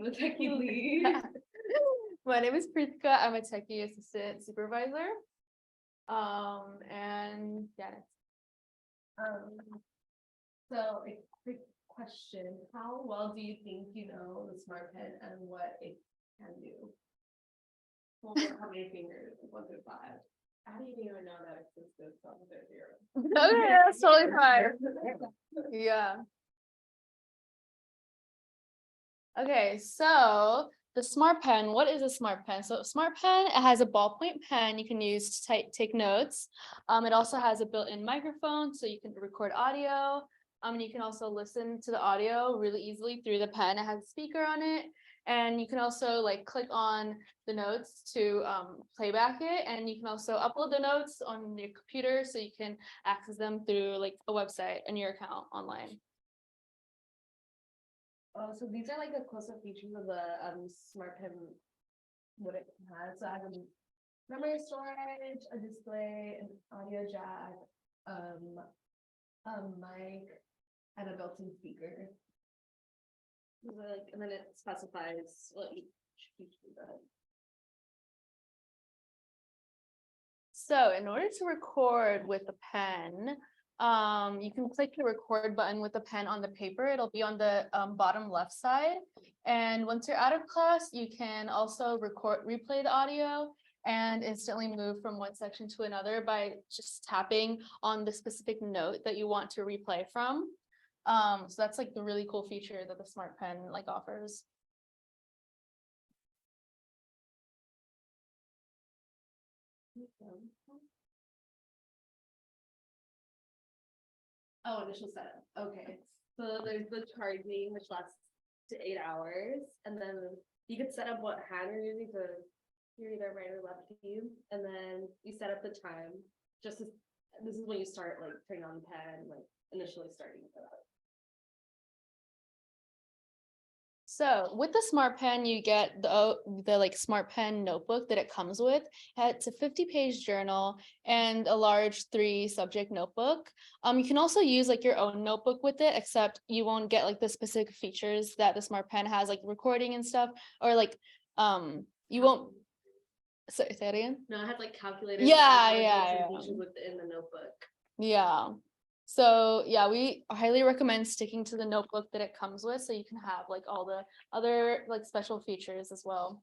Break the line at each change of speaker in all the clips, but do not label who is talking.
I'm the techie lead.
My name is Prithika. I'm a techie assistant supervisor. And yeah.
So a quick question, how well do you think you know the Smartpen and what it can do? Well, how many fingers, 1 through 5? How do you even know that it's just this on the 0?
Okay, that's totally fine. Yeah. Okay, so the Smartpen, what is a Smartpen? So Smartpen, it has a ballpoint pen you can use to take notes. It also has a built-in microphone, so you can record audio. And you can also listen to the audio really easily through the pen. It has a speaker on it. And you can also like click on the notes to playback it. And you can also upload the notes on your computer so you can access them through like a website and your account online.
Oh, so these are like the close-up features of the Smartpen, what it has. So it has a memory storage, a display, an audio jack, a mic, and a built-in speaker. Like, and then it specifies what each feature does.
So in order to record with the pen, you can click the record button with the pen on the paper. It'll be on the bottom left side. And once you're out of class, you can also replay the audio and instantly move from one section to another by just tapping on the specific note that you want to replay from. So that's like the really cool feature that the Smartpen like offers.
Oh, initial setup. Okay. So there's the charging, which lasts to 8 hours. And then you could set up what hand you're using to you're either right or left to you. And then you set up the time. Just as, this is when you start like turning on the pen, like initially starting with that.
So with the Smartpen, you get the like Smartpen notebook that it comes with. It's a 50-page journal and a large 3-subject notebook. You can also use like your own notebook with it, except you won't get like the specific features that the Smartpen has, like recording and stuff, or like you won't. Say that again.
No, it has like calculators.
Yeah.
Within the notebook.
Yeah. So yeah, we highly recommend sticking to the notebook that it comes with, so you can have like all the other like special features as well.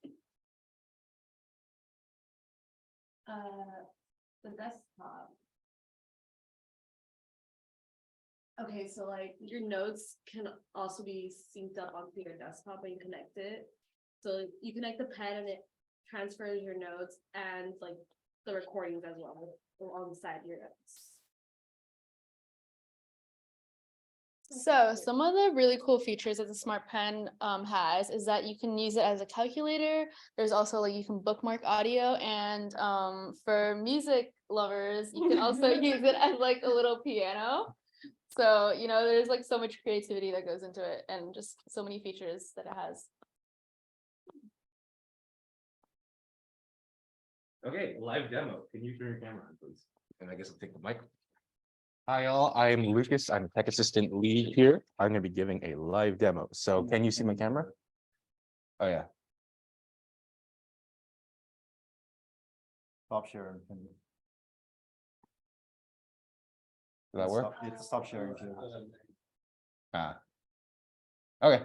The desktop. Okay, so like your notes can also be synced up onto your desktop when you connect it. So you connect the pen and it transfers your notes and like the recordings as well alongside your notes.
So some of the really cool features that the Smartpen has is that you can use it as a calculator. There's also like you can bookmark audio, and for music lovers, you can also use it as like a little piano. So, you know, there's like so much creativity that goes into it and just so many features that it has.
Okay, live demo. Can you turn your camera on, please? And I guess I'll take the mic.
Hi all, I'm Lucas. I'm a tech assistant lead here. I'm going to be giving a live demo. So can you see my camera? Oh yeah.
Stop sharing.
Does that work?
It's stop sharing too.
Okay.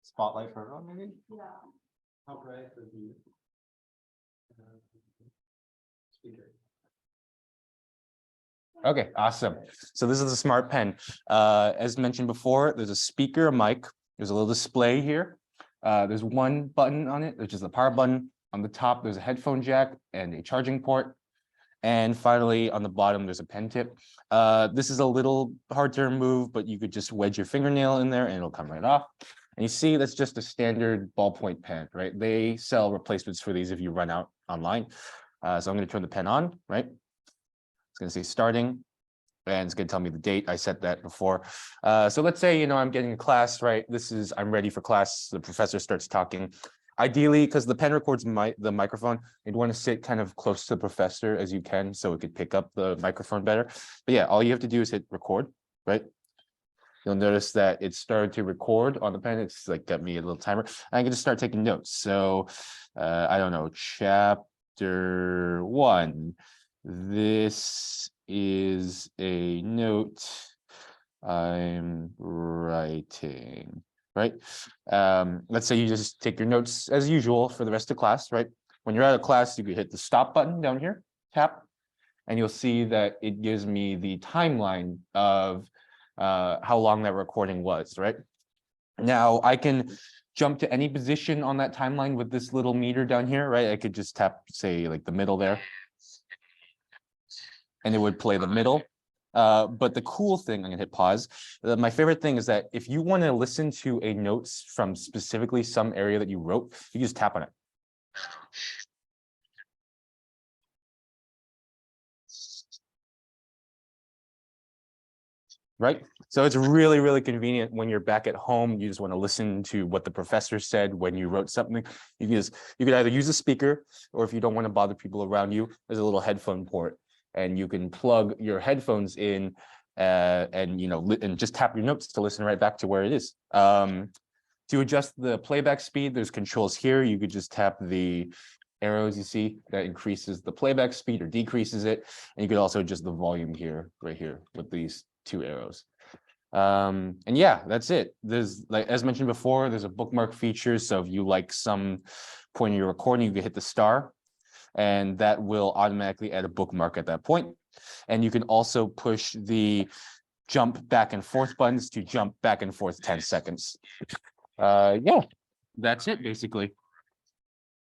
Spotlight for everyone, maybe?
Yeah.
How bright for the speaker?
Okay, awesome. So this is a Smartpen. As mentioned before, there's a speaker, a mic. There's a little display here. There's one button on it, which is the power button. On the top, there's a headphone jack and a charging port. And finally, on the bottom, there's a pen tip. This is a little hard to remove, but you could just wedge your fingernail in there and it'll come right off. And you see, that's just a standard ballpoint pen, right? They sell replacements for these if you run out online. So I'm going to turn the pen on, right? It's going to say starting, and it's going to tell me the date. I set that before. So let's say, you know, I'm getting a class, right? I'm ready for class. The professor starts talking. Ideally, because the pen records the microphone, you'd want to sit kind of close to the professor as you can so it could pick up the microphone better. But yeah, all you have to do is hit record, right? you'll notice that it started to record on the pen. It's like got me a little timer. I can just start taking notes. So I don't know, chapter 1. This is a note I'm writing, right? Let's say you just take your notes as usual for the rest of class, right? When you're out of class, you could hit the stop button down here, tap, and you'll see that it gives me the timeline of how long that recording was, right? Now I can jump to any position on that timeline with this little meter down here, right? I could just tap, say, like the middle there, and it would play the middle. But the cool thing, I'm gonna hit pause. My favorite thing is that if you want to listen to a notes from specifically some area that you wrote, you just tap on it. Right? So it's really, really convenient when you're back at home. You just want to listen to what the professor said when you wrote something. You could either use a speaker, or if you don't want to bother people around you, there's a little headphone port, and you can plug your headphones in and and just tap your notes to listen right back to where it is. To adjust the playback speed, there's controls here. You could just tap the arrows you see that increases the playback speed or decreases it. And you could also adjust the volume here, right here, with these 2 arrows. And yeah, that's it. There's, like as mentioned before, there's a bookmark feature. So if you like some point in your recording, you can hit the star, and that will automatically add a bookmark at that point. And you can also push the jump back and forth buttons to jump back and forth 10 seconds. Yeah, that's it basically.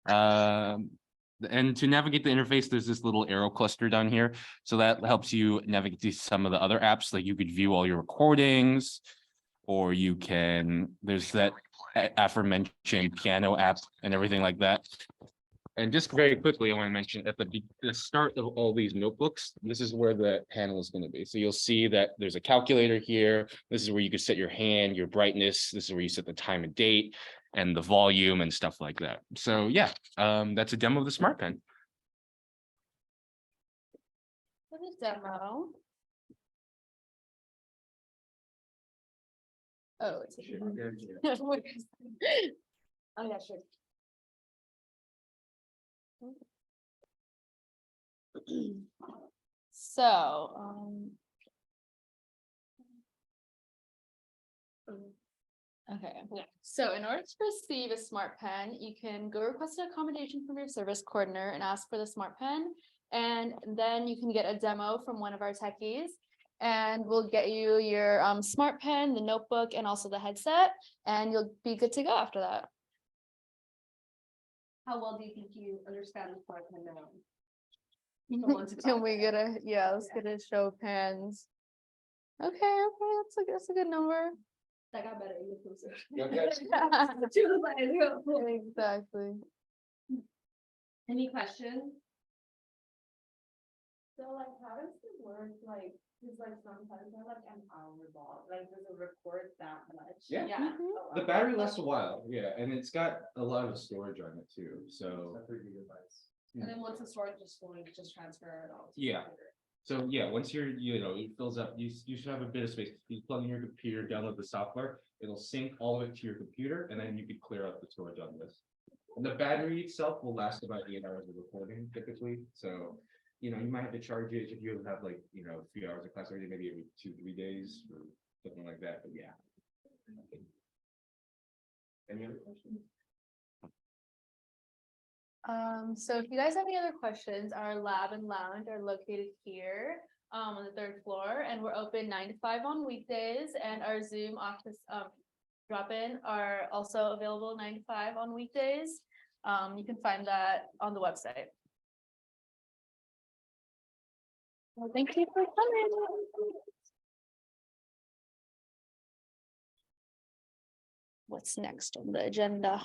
And to navigate the interface, there's this little arrow cluster down here. So that helps you navigate to some of the other apps. Like you could view all your recordings, or you can, there's that aforementioned piano app and everything like that. And just very quickly, I want to mention at the start of all these notebooks, this is where the panel is going to be. So you'll see that there's a calculator here. This is where you could set your hand, your brightness. This is where you set the time and date and the volume and stuff like that. So yeah, that's a demo of the Smartpen.
For the demo. Oh, it's
Oh, yeah, sure.
So, okay, so in order to receive a smart pen, you can go request an accommodation from your service coordinator and ask for the smart pen. And then you can get a demo from one of our techies, and we'll get you your smart pen, the notebook, and also the headset, and you'll be good to go after that.
How well do you think you understand the Smartpen now?
Can we get a, yeah, let's get a show of hands. Okay, that's a good number.
That got better. You closer.
Exactly.
Any questions? So like, how does it work? Like, cause like sometimes they're like an hour long, like does it record that much?
Yeah.
Mhm.
Oh,
The
wow.
battery lasts a while, yeah, and it's got a lot of storage on it too, so.
3 gigabytes.
And then once the storage is full, you just transfer it all. to the
Yeah.
computer.
So yeah, once it fills up, you should have a bit of space. You plug in your computer, download the software, it'll sync all of it to your computer, and then you can clear out the storage on this. And the battery itself will last about 8 hours of recording typically, so. You might have to charge it if you have like, a few hours of class already, maybe every 2-3 days or something like that, but yeah. Any other questions?
So if you guys have any other questions, our lab and lounge are located here on the 3rd floor, and we're open 9 to 5 on weekdays, and our Zoom office drop-in are also available 9 to 5 on weekdays. You can find that on the website. Well, thank you for coming. What's next on the agenda?